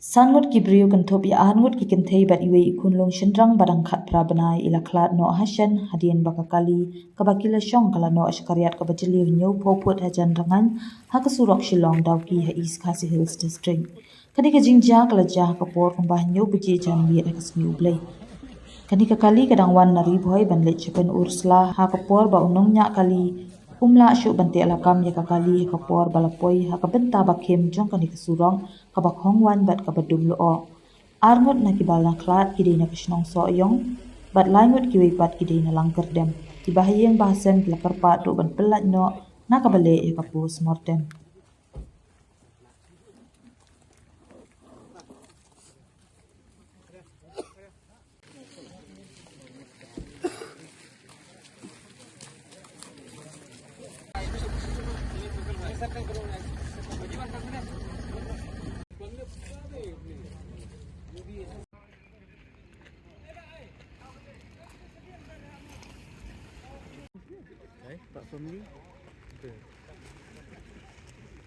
Sangut ki brio kan thop ya angut ki kan thei bat iwe ikunlong shendrang barang khat prabanai ila khlat no hashan hadien bakakali kabakila shong kala no ashkariat kabajili nyo phoput hajan rangan hakasurok shilong dawki ha East Khasi Hills District. Kadika jingja kala jah kapor kumbah nyo buji jan wi akasmi ublay. Kadika kali kadang wan nari boy banlet chepen ursla ha kapor ba unong nya kali umla syuk bante alakam ya kakali kapor balapoi ha kabenta bakem jong kadika surong kabakhong wan bat kabadum loo. Arngut na kibal na klat kidei na kishnong so yong bat laingut kiwi pat kidei na langker dem. Kibahayeng bahasen kelakar pat do ban pelat no na kabale ya kapus mortem. Pak family.